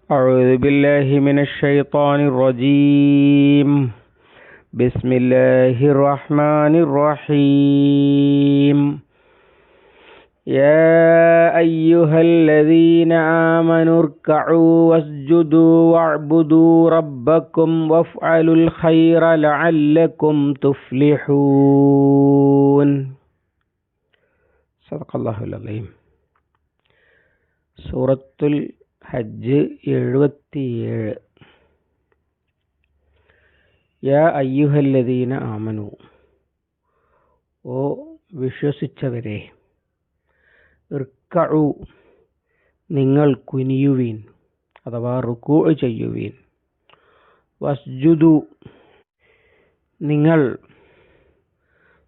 أعوذ بالله من الشيطان الرجيم. بسم الله الرحمن الرحيم. يا أيها الذين آمنوا اركعوا واسجدوا واعبدوا ربكم وافعلوا الخير لعلكم تفلحون. صدق الله العظيم. സൂറത്തുൽ ഹജ്ജ് 77. യാ അയ്യുഹല്ലദീന ആമനു, ഓ വിശ്വസിച്ചവരെ, ഇർക്കഉ, നിങ്ങൾ കുനിയുവീൻ അഥവാ റുകൂഅ ചെയ്യുവീൻ. വസ്ജുദു, നിങ്ങൾ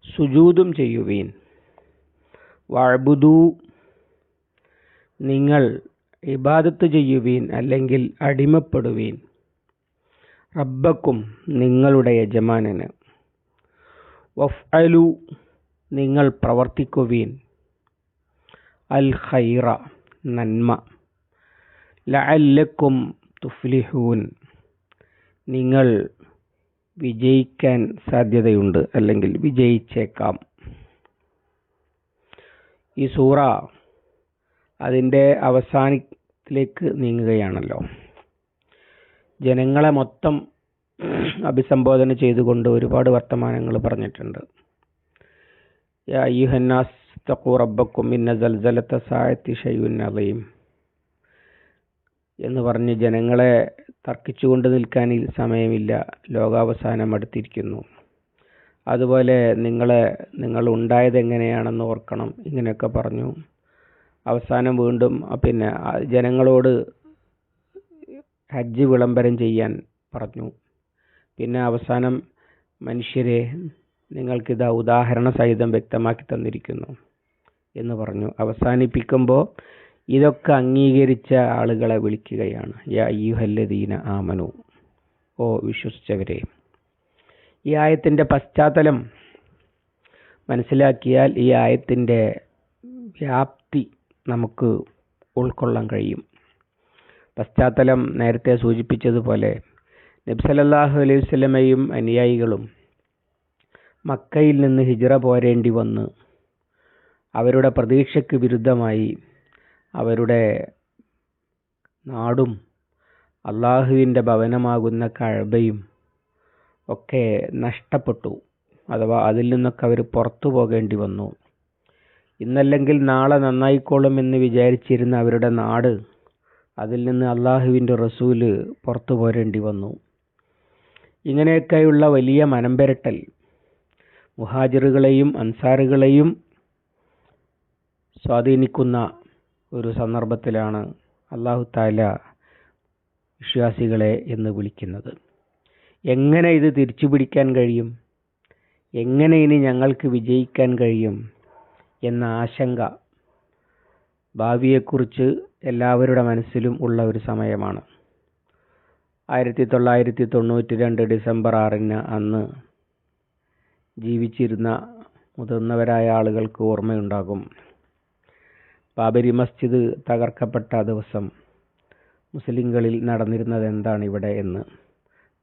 സുജൂദും ചെയ്യുവീൻ. വഅബ്ദു, നിങ്ങൾ ഇബാദത്ത് ചെയ്യുവീൻ അല്ലെങ്കിൽ അടിമപ്പെടുവീൻ. റബ്ബക്കും, നിങ്ങളുടെ യജമാനന്. വഫ്അലു, നിങ്ങൾ പ്രവർത്തിക്കുവീൻ. അൽ ഖൈറ, നന്മ. ലഅല്ലക്കും തുഫ്ലിഹൂൻ, നിങ്ങൾ വിജയിക്കാൻ സാധ്യതയുണ്ട് അല്ലെങ്കിൽ വിജയിച്ചേക്കാം. ഈ സൂറ അതിൻ്റെ അവസാനത്തിലേക്ക് നീങ്ങുകയാണല്ലോ. ജനങ്ങളെ മൊത്തം അഭിസംബോധന ചെയ്തുകൊണ്ട് ഒരുപാട് വർത്തമാനങ്ങൾ പറഞ്ഞിട്ടുണ്ട്. യാ അയ്യുഹന്നാസ് തഖൂ റബ്ബക്കും ഇന്ന സൽസലത സാഅത്തി ശൈഉൻ അളീം എന്ന് പറഞ്ഞ് ജനങ്ങളെ തർക്കിച്ചുകൊണ്ട് നിൽക്കാൻ സമയമില്ല, ലോകാവസാനം അടുത്തിരിക്കുന്നു. അതുപോലെ നിങ്ങൾ ഉണ്ടായത് എങ്ങനെയാണെന്ന് ഓർക്കണം, ഇങ്ങനെയൊക്കെ പറഞ്ഞു. അവസാനം വീണ്ടും ജനങ്ങളോട് ഹജ്ജ് വിളംബരം ചെയ്യാൻ പറഞ്ഞു. പിന്നെ അവസാനം മനുഷ്യരെ, നിങ്ങൾക്കിതാ ഉദാഹരണ സഹിതം വ്യക്തമാക്കി തന്നിരിക്കുന്നു എന്ന് പറഞ്ഞു. അവസാനിപ്പിക്കുമ്പോൾ ഇതൊക്കെ അംഗീകരിച്ച ആളുകളെ വിളിക്കുകയാണ്. യാ അയ്യുഹല്ലദീന ആമനു, ഓ വിശ്വസിച്ചവരെ. ഈ ആയത്തിൻ്റെ പശ്ചാത്തലം മനസ്സിലാക്കിയാൽ ഈ ആയത്തിൻ്റെ വ്യാപ്തി നമുക്ക് ഉൾക്കൊള്ളാൻ കഴിയും. പശ്ചാത്തലം നേരത്തെ സൂചിപ്പിച്ചതുപോലെ നബി സല്ലല്ലാഹു അലൈഹി വസല്ലമയും അനുയായികളും മക്കയിൽ നിന്ന് ഹിജ്റ പോരേണ്ടി വന്ന് അവരുടെ പ്രതീക്ഷയ്ക്ക് വിരുദ്ധമായി അവരുടെ നാടും അള്ളാഹുവിൻ്റെ ഭവനമാകുന്ന കഅബയും ഒക്കെ നഷ്ടപ്പെട്ടു. അഥവാ അതിൽ നിന്നൊക്കെ അവർ പുറത്തു പോകേണ്ടി വന്നു. ഇന്നല്ലെങ്കിൽ നാളെ നന്നായിക്കോളും എന്ന് വിചാരിച്ചിരുന്ന അവരുടെ നാട്, അതിൽ നിന്ന് അള്ളാഹുവിൻ്റെ റസൂല് പുറത്തു പോരേണ്ടി വന്നു. ഇങ്ങനെയൊക്കെയുള്ള വലിയ മനംപെരട്ടൽ മുഹാജിറുകളെയും അൻസാറുകളെയും സ്വാധീനിക്കുന്ന ഒരു സന്ദർഭത്തിലാണ് അല്ലാഹു തആല വിശ്വാസികളെ എന്ന് വിളിക്കുന്നത്. എങ്ങനെ ഇത് തിരിച്ചു പിടിക്കാൻ കഴിയും, എങ്ങനെ ഇനി ഞങ്ങൾക്ക് വിജയിക്കാൻ കഴിയും എന്ന ആശങ്ക ഭാവിയെക്കുറിച്ച് എല്ലാവരുടെ മനസ്സിലും ഉള്ള ഒരു സമയമാണ്. 1992 ഡിസംബർ 6 അന്ന് ജീവിച്ചിരുന്ന മുതിർന്നവരായ ആളുകൾക്ക് ഓർമ്മയുണ്ടാകും. ബാബരി മസ്ജിദ് തകർക്കപ്പെട്ട ദിവസം മുസ്ലിങ്ങളിൽ നടന്നിരുന്നത് എന്താണ് ഇവിടെ എന്ന്.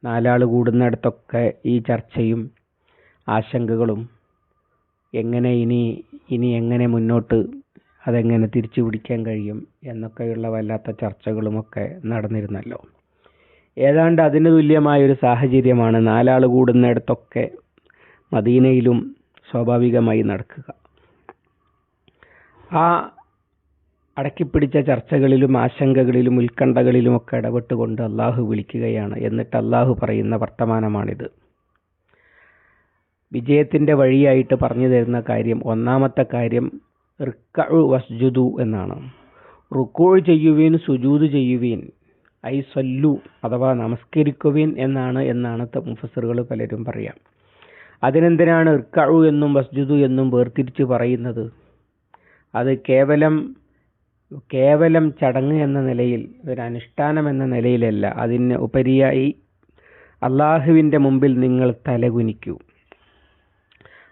4 ആൾ കൂടുന്നിടത്തൊക്കെ ഈ ചർച്ചയും ആശങ്കകളും, എങ്ങനെ ഇനി എങ്ങനെ മുന്നോട്ട്, അതെങ്ങനെ തിരിച്ചു പിടിക്കാൻ കഴിയും എന്നൊക്കെയുള്ള വല്ലാത്ത ചർച്ചകളുമൊക്കെ നടന്നിരുന്നല്ലോ. ഏതാണ്ട് അതിന് തുല്യമായൊരു സാഹചര്യമാണ് 4 ആൾ കൂടുന്നിടത്തൊക്കെ മദീനയിലും സ്വാഭാവികമായി നടക്കുക. ആ അടക്കിപ്പിടിച്ച ചർച്ചകളിലും ആശങ്കകളിലും ഉത്കണ്ഠകളിലുമൊക്കെ ഇടപെട്ടുകൊണ്ട് അള്ളാഹു വിളിക്കുകയാണ്. എന്നിട്ട് അള്ളാഹു പറയുന്ന വർത്തമാനമാണിത്. വിജയത്തിൻ്റെ വഴിയായിട്ട് പറഞ്ഞു തരുന്ന കാര്യം, ഒന്നാമത്തെ കാര്യം ഇർക്കഉ വസ്ജുദു എന്നാണ്. റുകൂഅ ചെയ്യുവീൻ, സുജൂദ് ചെയ്യുവീൻ, ഐ സല്ലു അഥവാ നമസ്കരിക്കുവീൻ എന്നാണ് മുഫസ്സിറുകൾ പലരും പറയാം. അതിനെന്തിനാണ് ഇർക്കഉ എന്നും വസ്ജുദു എന്നും വേർതിരിച്ച് പറയുന്നത്? അത് കേവലം ചടങ്ങ് എന്ന നിലയിൽ, ഒരു അനുഷ്ഠാനം എന്ന നിലയിലല്ല. അതിന് ഉപരിയായി അള്ളാഹുവിൻ്റെ മുമ്പിൽ നിങ്ങൾ തലകുനിക്കൂ.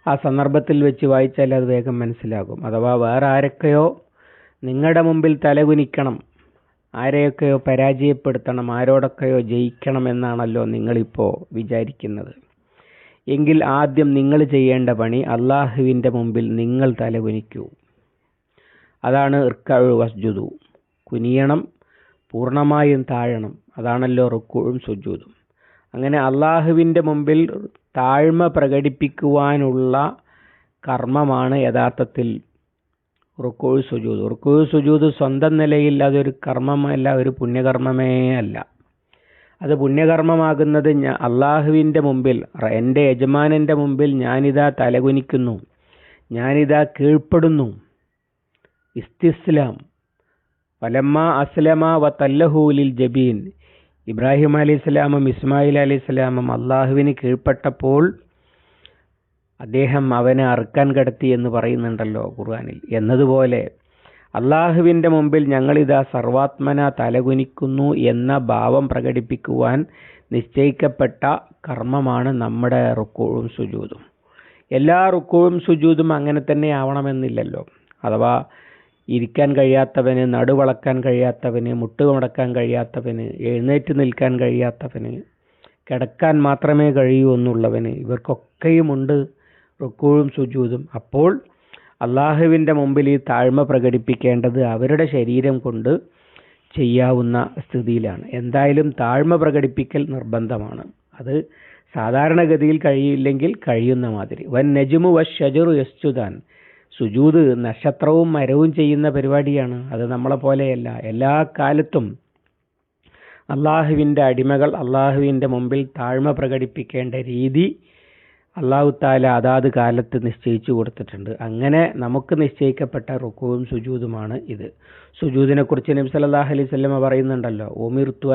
ആ സന്ദർഭത്തിൽ വെച്ച് വായിച്ചാൽ അത് വേഗം മനസ്സിലാകും. അഥവാ വേറെ ആരൊക്കെയോ നിങ്ങളുടെ മുമ്പിൽ തലകുനിക്കണം, ആരെയൊക്കെയോ പരാജയപ്പെടുത്തണം, ആരോടൊക്കെയോ ജയിക്കണമെന്നാണല്ലോ നിങ്ങളിപ്പോൾ വിചാരിക്കുന്നത്. എങ്കിൽ ആദ്യം നിങ്ങൾ ചെയ്യേണ്ട പണി അള്ളാഹുവിൻ്റെ മുമ്പിൽ നിങ്ങൾ തലകുനിക്കൂ. അതാണ് ഇർക്കഉ വസ്ജുദു. കുനിയണം, പൂർണ്ണമായും താഴണം. അതാണല്ലോ റുക്കൂഉം സുജൂദും. അങ്ങനെ അള്ളാഹുവിൻ്റെ മുമ്പിൽ താഴ്മ പ്രകടിപ്പിക്കുവാനുള്ള കർമ്മമാണ് യഥാർത്ഥത്തിൽ റുക്കൂഉ സുജൂദ്. റുക്കൂഉ സുജൂദ് സ്വന്തം നിലയിൽ അതൊരു കർമ്മമല്ല, ഒരു പുണ്യകർമ്മമേ അല്ല. അത് പുണ്യകർമ്മമാകുന്നത് അള്ളാഹുവിൻ്റെ മുമ്പിൽ, എൻ്റെ യജമാനൻ്റെ മുമ്പിൽ ഞാനിതാ തലകുനിക്കുന്നു, ഞാനിതാ കീഴ്പ്പെടുന്നു. ഇസ്തിസ്ലാം. ഫലമ്മ അസ്ലമ വതല്ലഹു ലിൽ ജബീൻ. ഇബ്രാഹിം അലൈഹിസ്സലാമും ഇസ്മായിൽ അലൈഹിസ്സലാമും അള്ളാഹുവിന് കീഴ്പ്പെട്ടപ്പോൾ അദ്ദേഹം അവനെ അറുക്കാൻ കിടത്തി എന്ന് പറയുന്നുണ്ടല്ലോ ഖുർആനിൽ. എന്നതുപോലെ അള്ളാഹുവിൻ്റെ മുമ്പിൽ ഞങ്ങളിതാ സർവാത്മന തലകുനിക്കുന്നു എന്ന ഭാവം പ്രകടിപ്പിക്കുവാൻ നിശ്ചയിക്കപ്പെട്ട കർമ്മമാണ് നമ്മുടെ റുക്കൂഉം സുജൂദും. എല്ലാ റുക്കൂഉം സുജൂദും അങ്ങനെ തന്നെ ആവണമെന്നില്ലല്ലോ. അഥവാ ഇരിക്കാൻ കഴിയാത്തവന്, നടുവളക്കാൻ കഴിയാത്തവന്, മുട്ടുമടക്കാൻ കഴിയാത്തവന്, എഴുന്നേറ്റ് നിൽക്കാൻ കഴിയാത്തവന്, കിടക്കാൻ മാത്രമേ കഴിയൂ എന്നുള്ളവന്, ഇവർക്കൊക്കെയുമുണ്ട് റുക്കൂഉം സുജൂദും. അപ്പോൾ അള്ളാഹുവിൻ്റെ മുമ്പിൽ ഈ താഴ്മ പ്രകടിപ്പിക്കേണ്ടത് അവരുടെ ശരീരം കൊണ്ട് ചെയ്യാവുന്ന സ്ഥിതിയിലാണ്. എന്തായാലും താഴ്മ പ്രകടിപ്പിക്കൽ നിർബന്ധമാണ്. അത് സാധാരണഗതിയിൽ കഴിയില്ലെങ്കിൽ കഴിയുന്ന മാതിരി. വൻ നജ്മു വശജറു യസ്ജുദാൻ. സുജൂദ് നക്ഷത്രവും മരവും ചെയ്യുന്ന പരിപാടിയാണ്. അത് നമ്മളെ പോലെയല്ല. എല്ലാ കാലത്തും അള്ളാഹുവിൻ്റെ അടിമകൾ അള്ളാഹുവിൻ്റെ മുമ്പിൽ താഴ്മ പ്രകടിപ്പിക്കേണ്ട രീതി അള്ളാഹു തആല അതാത് കാലത്ത് നിശ്ചയിച്ചു കൊടുത്തിട്ടുണ്ട്. അങ്ങനെ നമുക്ക് നിശ്ചയിക്കപ്പെട്ട റുക്കൂഉം സുജൂദുമാണ് ഇത്. സുജൂദിനെ കുറിച്ച് നബി സല്ലല്ലാഹു അലൈഹി വസല്ലമ പറയുന്നുണ്ടല്ലോ, ഉമിർതു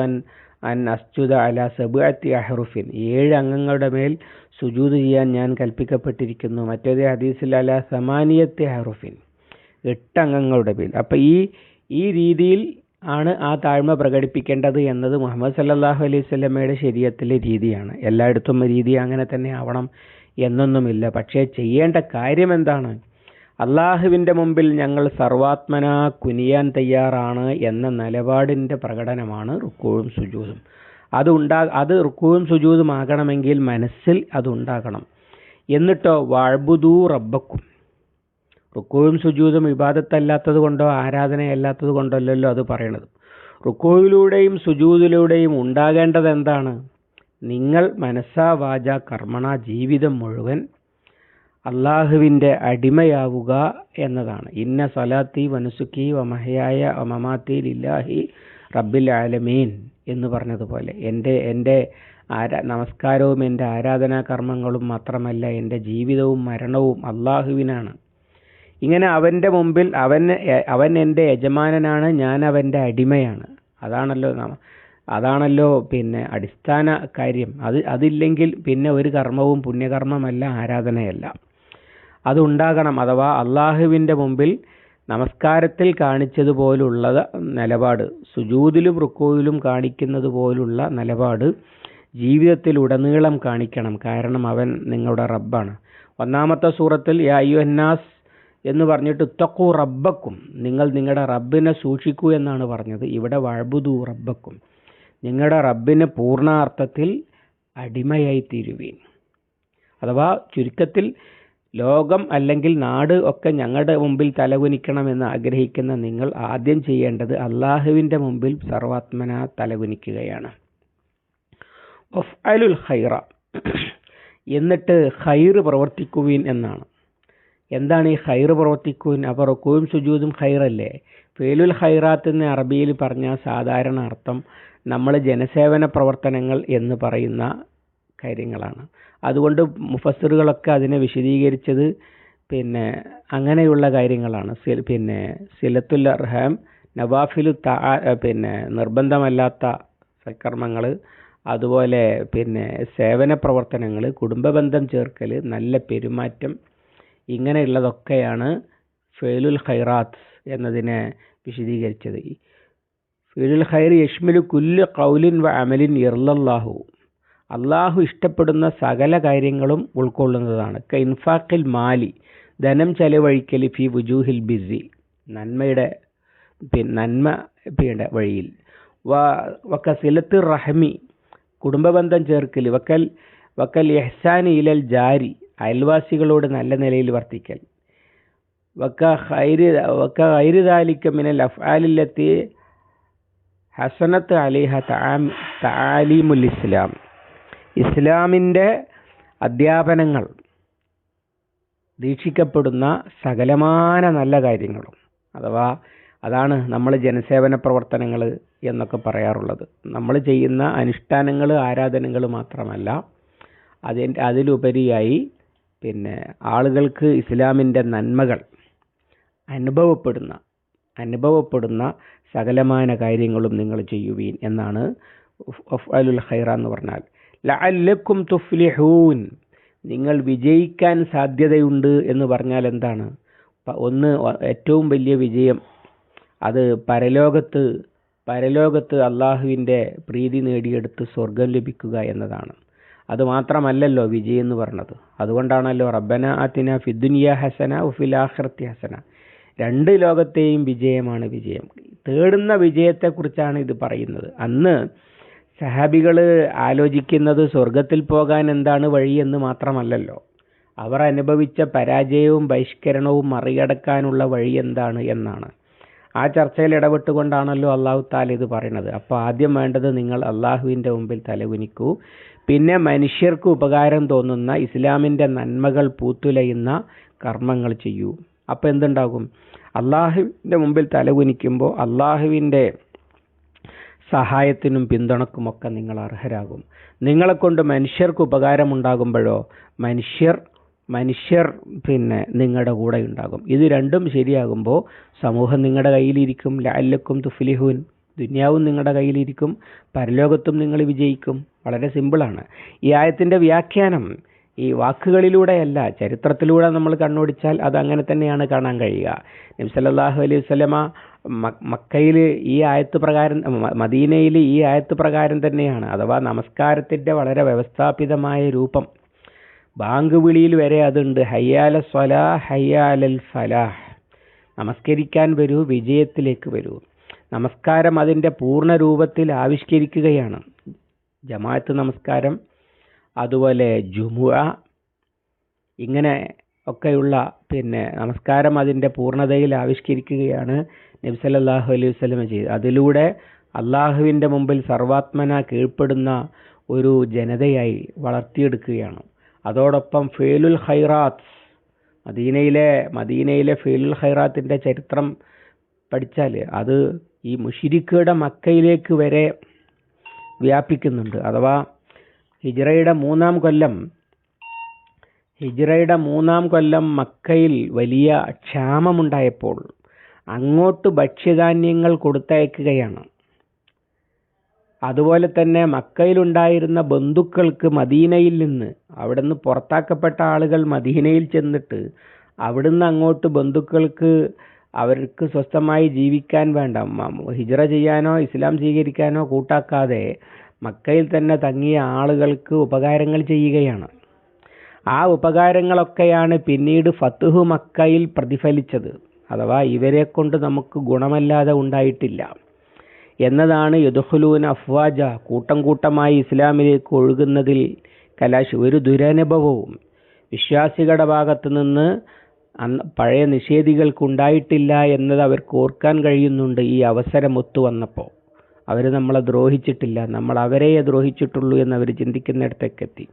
അൻ അസ്ജുദ അലാ സബ്അത്തി അഹ്റുഫിൻ. 7 അംഗങ്ങളുടെ മേൽ സുജൂദ് ചെയ്യാൻ ഞാൻ കൽപ്പിക്കപ്പെട്ടിരിക്കുന്നു. മറ്റേത് ഹദീസിൽ അലാ സമാനിയത്തി അഹ്റുഫിൻ, 8 അംഗങ്ങളുടെ മേൽ. അപ്പം ഈ രീതിയിൽ ആണ് ആ താഴ്മ പ്രകടിപ്പിക്കേണ്ടത് എന്നത് മുഹമ്മദ് സല്ലല്ലാഹു അലൈഹി വസല്ലമയുടെ ശരീഅത്തിലെ രീതിയാണ്. എല്ലായിടത്തും രീതി അങ്ങനെ തന്നെ ആവണം എന്നൊന്നുമില്ല. പക്ഷേ ചെയ്യേണ്ട കാര്യം എന്താണ്? അള്ളാഹുവിൻ്റെ മുമ്പിൽ ഞങ്ങൾ സർവാത്മന കുനിയാൻ തയ്യാറാണ് എന്ന നിലപാടിൻ്റെ പ്രകടനമാണ് റുക്കൂഉം സുജൂദും. അത് റുക്കൂഉം സുജൂദും ആകണമെങ്കിൽ മനസ്സിൽ അതുണ്ടാകണം. എന്നിട്ടോ വഅ്ബുദൂ റബ്ബക്കും. റുക്കൂഉം സുജൂദും ഇബാദത്തല്ലാത്തത് കൊണ്ടോ ആരാധനയല്ലാത്തത് കൊണ്ടല്ലല്ലോ അത് പറയണത്. റുക്കൂഇലൂടെയും സുജൂദിലൂടെയും ഉണ്ടാകേണ്ടത് എന്താണ്? നിങ്ങൾ മനസ്സാ വാച കർമ്മണ ജീവിതം മുഴുവൻ അള്ളാഹുവിൻ്റെ അടിമയാവുക എന്നതാണ്. ഇന്ന സലാത്തി വനുസുക്കി വമഹയായ വമമാത്തി ലില്ലാഹി റബ്ബിൽ ആലമീൻ എന്ന് പറഞ്ഞതുപോലെ എൻ്റെ നമസ്കാരവും എൻ്റെ ആരാധനാ കർമ്മങ്ങളും മാത്രമല്ല, എൻ്റെ ജീവിതവും മരണവും അള്ളാഹുവിനാണ്. ഇങ്ങനെ അവൻ്റെ മുമ്പിൽ അവൻ എൻ്റെ യജമാനനാണ്, ഞാൻ അവൻ്റെ അടിമയാണ്. അതാണല്ലോ പിന്നെ അടിസ്ഥാന കാര്യം. അതില്ലെങ്കിൽ പിന്നെ ഒരു കർമ്മവും പുണ്യകർമ്മമല്ല, ആരാധനയല്ല. അതുണ്ടാകണം. അഥവാ അള്ളാഹുവിൻ്റെ മുമ്പിൽ നമസ്കാരത്തിൽ കാണിച്ചതുപോലുള്ള നിലപാട്, സുജൂദിലും റുക്കൂയിലും കാണിക്കുന്നത് പോലുള്ള നിലപാട് ജീവിതത്തിൽ ഉടനീളം കാണിക്കണം. കാരണം അവൻ നിങ്ങളുടെ റബ്ബാണ്. ഒന്നാമത്തെ സൂറത്തിൽ യാ അയ്യുഹന്നാസ് എന്ന് പറഞ്ഞിട്ട് ഇത്തഖൂ റബ്ബക്കും, നിങ്ങൾ നിങ്ങളുടെ റബ്ബിനെ സൂക്ഷിക്കൂ എന്നാണ് പറഞ്ഞത്. ഇവിടെ വഅ്ബുദൂ റബ്ബക്കും, നിങ്ങളുടെ റബ്ബിന് പൂർണ്ണാർത്ഥത്തിൽ അടിമയായി തീരുവീൻ. അഥവാ ചുരുക്കത്തിൽ ലോകം അല്ലെങ്കിൽ നാട് ഒക്കെ ഞങ്ങളുടെ മുമ്പിൽ തലകുനിക്കണമെന്ന് ആഗ്രഹിക്കുന്ന നിങ്ങൾ ആദ്യം ചെയ്യേണ്ടത് അള്ളാഹുവിൻ്റെ മുമ്പിൽ സർവാത്മന തലകുനിക്കുകയാണ്. വഫ്അലുൽ ഖൈറ, എന്നിട്ട് ഖൈർ പ്രവർത്തിക്കുവീൻ എന്നാണ്. എന്താണ് ഈ ഖൈർ പ്രവർത്തിക്കുവീൻ? അപ്പോൾ റുക്കൂഉം സുജൂദും ഖൈറല്ലേ? ഫേലുൽ ഖൈറാത്ത് എന്ന് അറബിയിൽ പറഞ്ഞ സാധാരണ അർത്ഥം നമ്മൾ ജനസേവന പ്രവർത്തനങ്ങൾ എന്ന് പറയുന്ന കാര്യങ്ങളാണ്. അതുകൊണ്ട് മുഫസ്സിറുകളൊക്കെ അതിനെ വിശദീകരിച്ചത് പിന്നെ അങ്ങനെയുള്ള കാര്യങ്ങളാണ്. പിന്നെ സിലത്തുൽ അർഹാം, നവാഫിലു പിന്നെ നിർബന്ധമല്ലാത്ത സൽക്കർമ്മങ്ങൾ, അതുപോലെ പിന്നെ സേവന പ്രവർത്തനങ്ങൾ, കുടുംബബന്ധം ചേർക്കൽ, നല്ല പെരുമാറ്റം, ഇങ്ങനെയുള്ളതൊക്കെയാണ് ഫേലുൽ ഖൈറാത്ത് എന്നതിനെ വിശദീകരിച്ചത്. ഫേലുൽ ഖൈർ യഷ്മിലു കുല്ലു ഖൗലിൻ വ അമലിൻ യർലല്ലാഹു, അള്ളാഹു ഇഷ്ടപ്പെടുന്ന സകല കാര്യങ്ങളും ഉൾക്കൊള്ളുന്നതാണ്. ഇൻഫാഖിൽ മാലി, ധനം ചെലവഴിക്കൽ, ഫി വുജൂഹിൽ ബിസി, നന്മ പിന്നെ വഴിയിൽ. വക്കസിലത്ത് റഹ്മി, കുടുംബബന്ധം ചേർക്കൽ. വക്കൽ ഇഹ്സാനി ഇലൽ ജാരി, അയൽവാസികളോട് നല്ല നിലയിൽ വർത്തിക്കൽ. വക ഗൈരി മിനൽ അഫ്ആലില്ലത്തി ഹസനത്ത് അലൈഹ തആലീമുൽ ഇസ്ലാം, ഇസ്ലാമിൻ്റെ അധ്യാപനങ്ങൾ ദീക്ഷിക്കപ്പെടുന്ന സകലമാന നല്ല കാര്യങ്ങളും. അഥവാ അതാണ് നമ്മൾ ജനസേവന പ്രവർത്തനങ്ങൾ എന്നൊക്കെ പറയാറുള്ളത്. നമ്മൾ ചെയ്യുന്ന അനുഷ്ഠാനങ്ങൾ, ആരാധനകൾ മാത്രമല്ല, അതിലുപരിയായി പിന്നെ ആളുകൾക്ക് ഇസ്ലാമിൻ്റെ നന്മകൾ അനുഭവപ്പെടുന്ന സകലമാന കാര്യങ്ങളും നിങ്ങൾ ചെയ്യുവീൻ എന്നാണ് അഫ്അലുൽ ഖൈറ എന്ന് പറഞ്ഞാൽ. ലഅല്ലക്കും തുഫ്ലിഹൂൻ, നിങ്ങൾ വിജയിക്കാൻ സാധ്യതയുണ്ട് എന്ന് പറഞ്ഞാൽ എന്താണ്? ഒന്ന്, ഏറ്റവും വലിയ വിജയം അത് പരലോകത്ത് അള്ളാഹുവിൻ്റെ പ്രീതി നേടിയെടുത്ത് സ്വർഗം ലഭിക്കുക എന്നതാണ്. അതുമാത്രമല്ലല്ലോ വിജയം എന്ന് പറഞ്ഞത്. അതുകൊണ്ടാണല്ലോ റബ്ബന ആതിന ഫിദ്ദുനിയ ഹസന വഫിൽ ആഖിറതി ഹസന, രണ്ട് ലോകത്തെയും വിജയമാണ് വിജയം. തേടുന്ന വിജയത്തെക്കുറിച്ചാണ് ഇത് പറയുന്നത്. അന്ന് സഹാബികൾ ആലോചിക്കുന്നത് സ്വർഗത്തിൽ പോകാൻ എന്താണ് വഴി എന്ന് മാത്രമല്ലല്ലോ, അവർ അനുഭവിച്ച പരാജയവും ബഹിഷ്കരണവും മറികടക്കാനുള്ള വഴി എന്താണ് എന്നാണ്. ആ ചർച്ചയിൽ ഇടപെട്ടുകൊണ്ടാണല്ലോ അള്ളാഹു താല ഇത് പറയുന്നത്. അപ്പോൾ ആദ്യം വേണ്ടത് നിങ്ങൾ അള്ളാഹുവിൻ്റെ മുമ്പിൽ തലകുനിക്കൂ. പിന്നെ മനുഷ്യർക്ക് ഉപകാരം തോന്നുന്ന ഇസ്ലാമിൻ്റെ നന്മകൾ പൂത്തുലയുന്ന കർമ്മങ്ങൾ ചെയ്യൂ. അപ്പോൾ എന്തുണ്ടാകും? അള്ളാഹുവിൻ്റെ മുമ്പിൽ തലകുനിക്കുമ്പോൾ അള്ളാഹുവിൻ്റെ സഹായത്തിനും പിന്തുണക്കുമൊക്കെ നിങ്ങൾ അർഹരാകും. നിങ്ങളെ കൊണ്ട് മനുഷ്യർക്ക് ഉപകാരമുണ്ടാകുമ്പോഴോ മനുഷ്യർ പിന്നെ നിങ്ങളുടെ കൂടെ ഉണ്ടാകും. ഇത് രണ്ടും ശരിയാകുമ്പോൾ സമൂഹം നിങ്ങളുടെ കയ്യിലിരിക്കും. ലഅല്ലക്കും തുഫ്ലിഹൂൻ, ദുനിയാവും നിങ്ങളുടെ കയ്യിലിരിക്കും, പരലോകത്തും നിങ്ങൾ വിജയിക്കും. വളരെ സിമ്പിളാണ്. ഈ ആയത്തിൻ്റെ വ്യാഖ്യാനം ഈ വാക്കുകളിലൂടെയല്ല, ചരിത്രത്തിലൂടെ നമ്മൾ കണ്ണോടിച്ചാൽ അത് അങ്ങനെ തന്നെയാണ് കാണാൻ കഴിയുക. നബി സല്ലല്ലാഹു അലൈഹി വസല്ലമ മക്കയിൽ ഈ ആയത്ത് പ്രകാരം, മദീനയിൽ ഈ ആയത്ത് പ്രകാരം തന്നെയാണ്. അഥവാ നമസ്കാരത്തിൻ്റെ വളരെ വ്യവസ്ഥാപിതമായ രൂപം, ബാങ്ക് വിളിയിൽ വരെ അതുണ്ട്. ഹയ്യാല സ്വലാ ഹയ്യാലൽ ഫലാഹ്, നമസ്കരിക്കാൻ വരൂ, വിജയത്തിലേക്ക് വരൂ. നമസ്കാരം അതിൻ്റെ പൂർണ്ണ രൂപത്തിൽ ആവിഷ്കരിക്കുകയാണ്. ജമാഅത്ത് നമസ്കാരം, അതുപോലെ ജുമുഅ, ഇങ്ങനെ ഒക്കെയുള്ള പിന്നെ നമസ്കാരം അതിൻ്റെ പൂർണ്ണതയിൽ ആവിഷ്കരിക്കുകയാണ് നബി സല്ലല്ലാഹു അലൈഹി വസല്ലം ചെയ്തത്. അതിലൂടെ അള്ളാഹുവിൻ്റെ മുമ്പിൽ സർവാത്മന കീഴ്പ്പെടുന്ന ഒരു ജനതയായി വളർത്തിയെടുക്കുകയാണ്. അതോടൊപ്പം ഫേലുൽ ഖൈറാത്ത്, മദീനയിലെ ഫേലുൽ ഖൈറാത്തിൻ്റെ ചരിത്രം പഠിച്ചാൽ അത് ഈ മുശ്രിക്കുകളുടെ മക്കയിലേക്ക് വരെ വ്യാപിക്കുന്നുണ്ട്. അഥവാ ഹിജ്റയുടെ മൂന്നാം കൊല്ലം മക്കയിൽ വലിയ ക്ഷാമമുണ്ടായപ്പോൾ അങ്ങോട്ട് ഭക്ഷ്യധാന്യങ്ങൾ കൊടുത്തയക്കുകയാണ്. അതുപോലെ തന്നെ മക്കയിലുണ്ടായിരുന്ന ബന്ധുക്കൾക്ക് മദീനയിൽ നിന്ന്, അവിടുന്ന് പുറത്താക്കപ്പെട്ട ആളുകൾ മദീനയിൽ ചെന്നിട്ട് അവിടുന്ന് അങ്ങോട്ട് ബന്ധുക്കൾക്ക് അവർക്ക് സ്വസ്ഥമായി ജീവിക്കാൻ വേണ്ട, ഹിജ്റ ചെയ്യാനോ ഇസ്ലാം സ്വീകരിക്കാനോ കൂട്ടാക്കാതെ മക്കയിൽ തന്നെ തങ്ങിയ ആളുകൾക്ക് ഉപകാരങ്ങൾ ചെയ്യുകയാണ്. ആ ഉപകാരങ്ങളൊക്കെയാണ് പിന്നീട് ഫത്ഹു മക്കയിൽ പ്രതിഫലിച്ചത്. അഥവാ ഇവരെ കൊണ്ട് നമുക്ക് ഗുണമല്ലാതെ ഉണ്ടായിട്ടില്ല എന്നതാണ്. യദ്ഖുലൂന അഫ്വാജ, കൂട്ടം കൂട്ടമായി ഇസ്ലാമിലേക്ക് ഒഴുകുന്നതിൽ ഒരു ദുരനുഭവവും വിശ്വാസികളുടെ ഭാഗത്തു നിന്ന് പഴയ നിഷേധികൾക്കുണ്ടായിട്ടില്ല എന്നത് അവർക്ക് ഓർക്കാൻ കഴിയുന്നുണ്ട്. ഈ അവസരം ഒത്തു വന്നപ്പോൾ അവർ നമ്മളെ ദ്രോഹിച്ചിട്ടില്ല, നമ്മൾ അവരെയേ ദ്രോഹിച്ചിട്ടുള്ളൂ എന്ന് അവർ ചിന്തിക്കുന്നിടത്തേക്കെത്തി.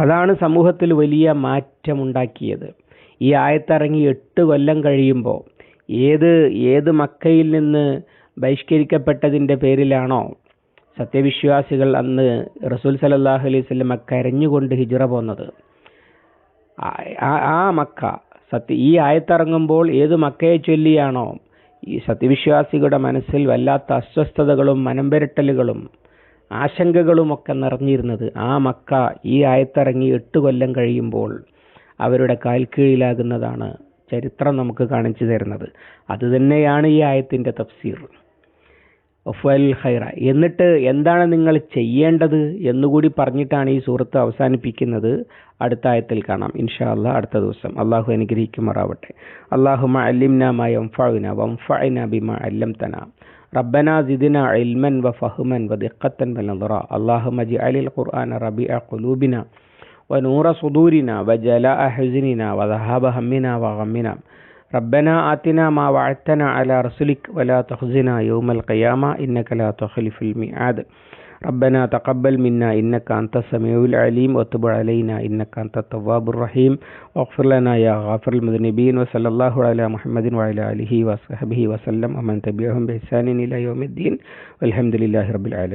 അതാണ് സമൂഹത്തിൽ വലിയ മാറ്റമുണ്ടാക്കിയത്. ഈ ആയത്തിറങ്ങി 8 കൊല്ലം കഴിയുമ്പോൾ ഏത് മക്കയിൽ നിന്ന് ബഹിഷ്കരിക്കപ്പെട്ടതിൻ്റെ പേരിലാണോ സത്യവിശ്വാസികൾ അന്ന് റസൂൽ സല്ലല്ലാഹു അലൈഹി വസല്ലം കരഞ്ഞുകൊണ്ട് ഹിജ്റ പോന്നത്, ആ മക്ക ഈ ആയത്തിറങ്ങുമ്പോൾ ഏത് മക്കയെ ചൊല്ലിയാണോ ഈ സത്യവിശ്വാസികളുടെ മനസ്സിൽ വല്ലാത്ത അസ്വസ്ഥതകളും മനംപെരട്ടലുകളും ആശങ്കകളുമൊക്കെ നിറഞ്ഞിരുന്നത്, ആ മക്ക ഈ ആയത്തിറങ്ങി 8 കൊല്ലം കഴിയുമ്പോൾ അവരുടെ കാൽക്കീഴിലാകുന്നതാണ് ചരിത്രം നമുക്ക് കാണിച്ചു തരുന്നത്. അതുതന്നെയാണ് ഈ ആയത്തിൻ്റെ തഫ്സീർ. ഒഫൽ ഖൈറ, എന്നിട്ട് എന്താണ് നിങ്ങൾ ചെയ്യേണ്ടത് എന്നുകൂടി പറഞ്ഞിട്ടാണ് ഈ സൂറത്ത് അവസാനിപ്പിക്കുന്നത്. അടുത്ത ആയത്തിൽ കാണാം ഇൻഷാ അല്ലാഹ് അടുത്ത ദിവസം. അള്ളാഹു അനുഗ്രഹിക്കുമാറാവട്ടെ. അല്ലാഹുമ്മ അല്ലിംനാ മാ യൻഫഉനാ വൻഫഅനാ ബിമാ അല്ലംതനാ. ربنا زدنا علما وفهما ودقة ونظرا اللهم اجعل القرآن ربيع قلوبنا ونور صدورنا وجلاء حزننا وذهاب همنا وغمنا ربنا آتنا ما وعدتنا على رسلك ولا تخزنا يوم القيامة إنك لا تخلف الميعاد ربنا تقبل منا إنك أنت السميع العليم وتب علينا إنك أنت التواب الرحيم واغفر لنا يا غافر المذنبين وصلى الله على محمد وعلى آله وصحبه وسلم ومن تبعهم بإحسان إلى يوم الدين والحمد لله رب العالمين.